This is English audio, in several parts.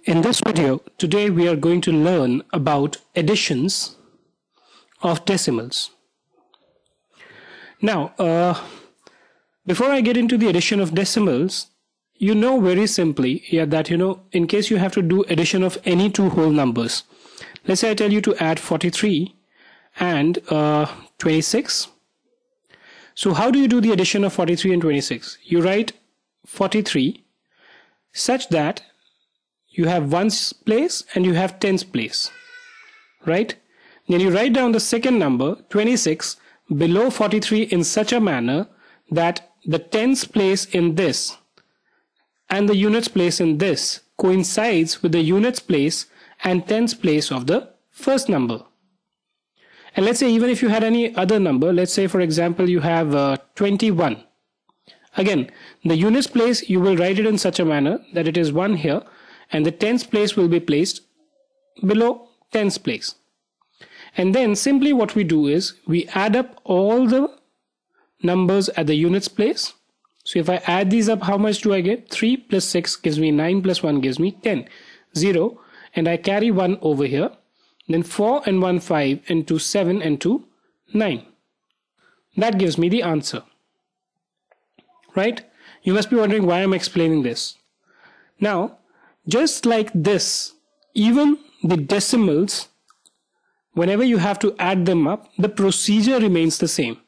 In this video, today we are going to learn about additions of decimals. Now, before I get into the addition of decimals, you know very simply that in case you have to do addition of any two whole numbers, let's say I tell you to add 43 and 26. So how do you do the addition of 43 and 26? You write 43 such that you have ones place and you have tens place, right? Then you write down the second number 26 below 43 in such a manner that the tens place in this and the units place in this coincides with the units place and tens place of the first number. And let's say even if you had any other number, let's say for example you have 21. Again, the units place you will write it in such a manner that it is 1 here and the tens place will be placed below tens place. And then simply what we do is we add up all the numbers at the units place. So if I add these up, how much do I get? 3 plus 6 gives me 9 plus 1 gives me 10. 0 and I carry 1 over here. Then 4 and 1 5 and 2 7 and 2 9. That gives me the answer. Right? You must be wondering why I'm explaining this. Now, just like this, even the decimals, whenever you have to add them up, the procedure remains the same.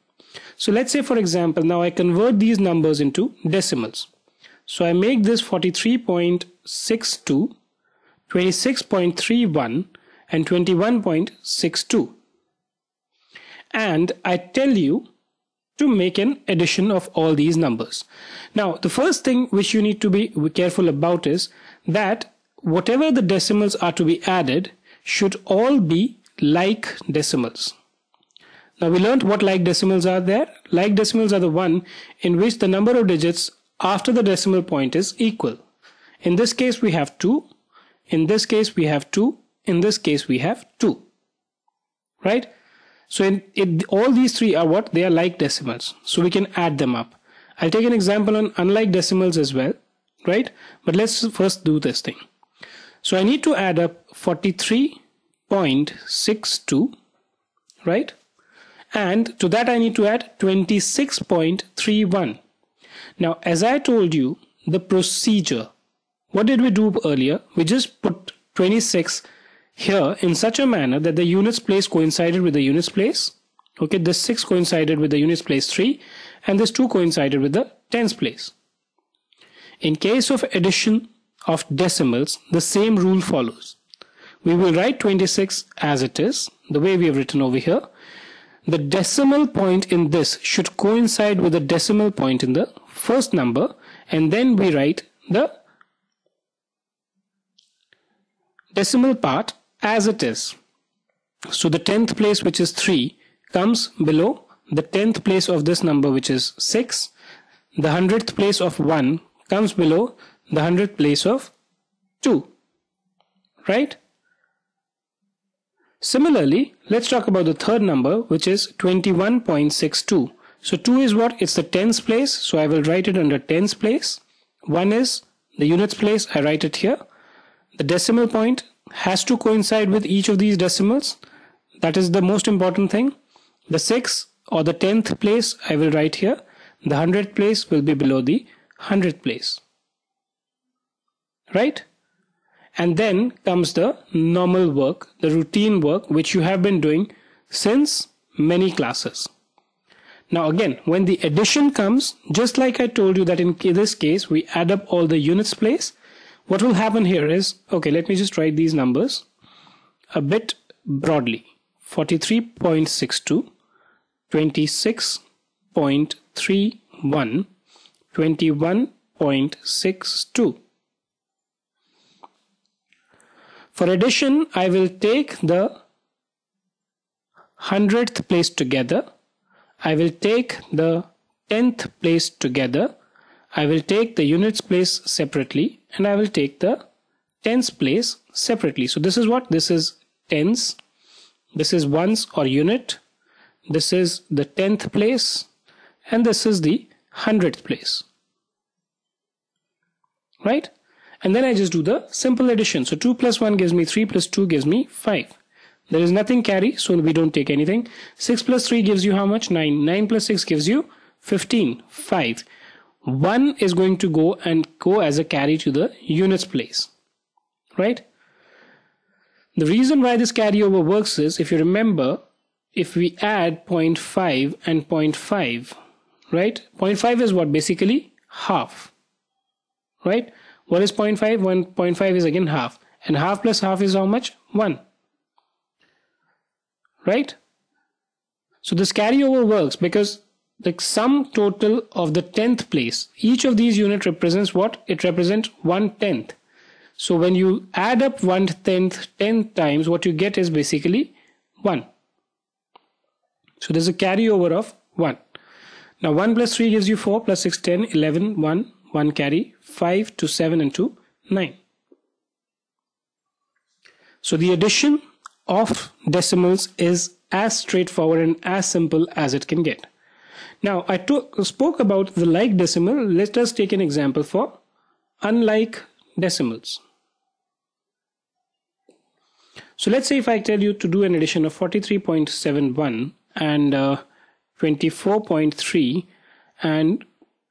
So let's say for example, now I convert these numbers into decimals. So I make this 43.62, 26.31 and 21.62. And I tell you to make an addition of all these numbers. Now, the first thing which you need to be careful about is that whatever the decimals are to be added should all be like decimals. Now, we learned what like decimals are there. Like decimals are the one in which the number of digits after the decimal point is equal. In this case, we have 2. In this case, we have 2. In this case, we have 2. Right? So all these three are what? They are like decimals. So we can add them up. I'll take an example on unlike decimals as well. Right? But let's first do this thing. So I need to add up 43.62. Right? And to that I need to add 26.31. Now, as I told you, the procedure, what did we do earlier? We just put 26 here in such a manner that the units place coincided with the units place. Okay, this 6 coincided with the units place 3 and this 2 coincided with the tens place. In case of addition of decimals, the same rule follows. We will write 26 as it is, the way we have written over here. The decimal point in this should coincide with the decimal point in the first number, and then we write the decimal part as it is. So the 10th place, which is 3, comes below the 10th place of this number, which is 6. The 100th place of 1 comes below the 100th place of 2. Right? Similarly, let's talk about the third number, which is 21.62. So 2 is what? It's the tens place. So I will write it under tens place. 1 is the units place. I write it here. The decimal point has to coincide with each of these decimals. That is the most important thing. The 6 or the 10th place I will write here. The 100th place will be below the 100th place. Right? And then comes the normal work, the routine work, which you have been doing since many classes. Now again, when the addition comes, just like I told you that in this case, we add up all the units place. What will happen here is, okay, let me just write these numbers a bit broadly. 43.62, 26.31, 21.62. For addition, I will take the 100th place together. I will take the 10th place together. I will take the units place separately. And I will take the tens place separately. So this is what? This is tens. This is ones or unit. This is the 10th place. And this is the 100th place. Right? And then I just do the simple addition. So 2 plus 1 gives me 3 plus 2 gives me 5. There is nothing carry, so we don't take anything. 6 plus 3 gives you how much? 9. 9 plus 6 gives you 15. 5. 1 is going to go as a carry to the units place. Right? The reason why this carryover works is, if you remember, if we add 0.5 and 0.5, right? 0.5 is what? Basically half. Right? What is 0.5? 1.5 is again half. And half plus half is how much? 1. Right? So this carryover works because the sum total of the 10th place, each of these units represents what? It represents 1/10. So when you add up 1/10 10 times, what you get is basically 1. So there's a carryover of 1. Now 1 plus 3 gives you 4, plus 6, 10, 11, 1, 1 carry, 5 to 7 and 2, 9. So the addition of decimals is as straightforward and as simple as it can get. Now I spoke about the like decimal. Let us take an example for unlike decimals. So let's say if I tell you to do an addition of 43.71 and 24.3 and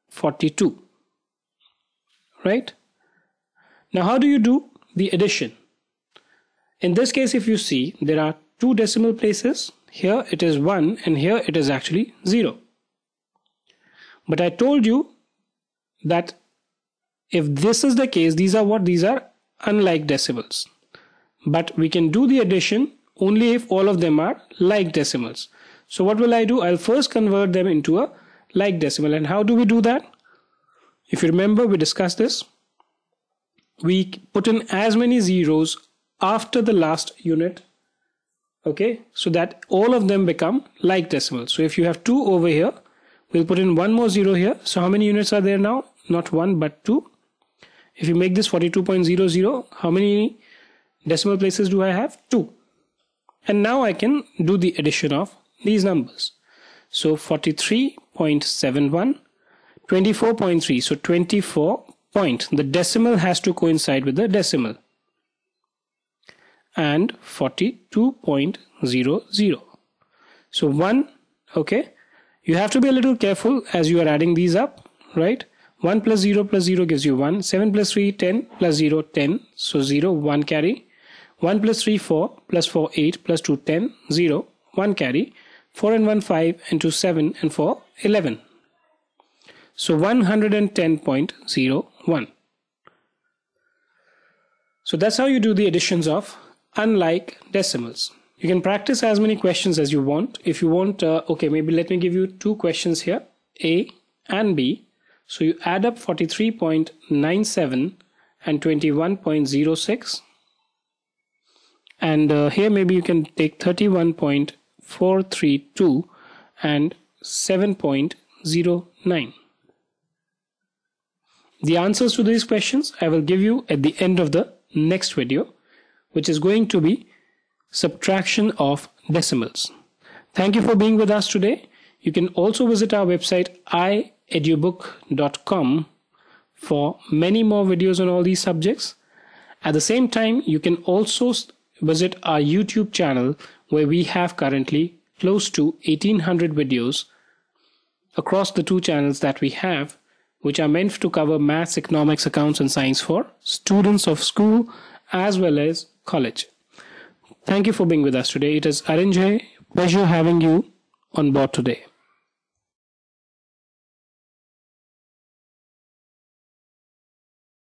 42. Right? Now how do you do the addition? In this case, if you see, there are two decimal places. Here it is 1 and here it is actually 0. But I told you that if this is the case, these are what? These are unlike decimals. But we can do the addition only if all of them are like decimals. So what will I do? I'll first convert them into a like decimal. And how do we do that? If you remember, we discussed this. We put in as many zeros after the last unit, okay, so that all of them become like decimals. So if you have 2 over here, we'll put in one more 0 here. So how many units are there now? Not 1 but 2. If you make this 42.00, how many decimal places do I have? 2. And now I can do the addition of these numbers. So 43.71, 24.3. So 24 point. The decimal has to coincide with the decimal. And 42.00. So 1, okay. You have to be a little careful as you are adding these up, right? 1 plus 0 gives you 1. 7 plus 3, 10 plus 0, 10. So 0, 1 carry. 1 plus 3, 4, plus 4, 8, plus 2, 10, 0, 1 carry. 4 and 1, 5, and 2, 7, and 4, 11. So 110.01. So that's how you do the additions of unlike decimals. You can practice as many questions as you want. If you want, okay, maybe let me give you 2 questions here, A and B. So you add up 43.97 and 21.06. And here maybe you can take 31.432 and 7.09. The answers to these questions I will give you at the end of the next video, which is going to be subtraction of decimals. Thank you for being with us today. You can also visit our website iedubook.com for many more videos on all these subjects. At the same time, you can also visit our YouTube channel where we have currently close to 1800 videos across the 2 channels that we have, which are meant to cover maths, economics, accounts and science for students of school as well as college. Thank you for being with us today. It is Arinjay. Pleasure having you on board today.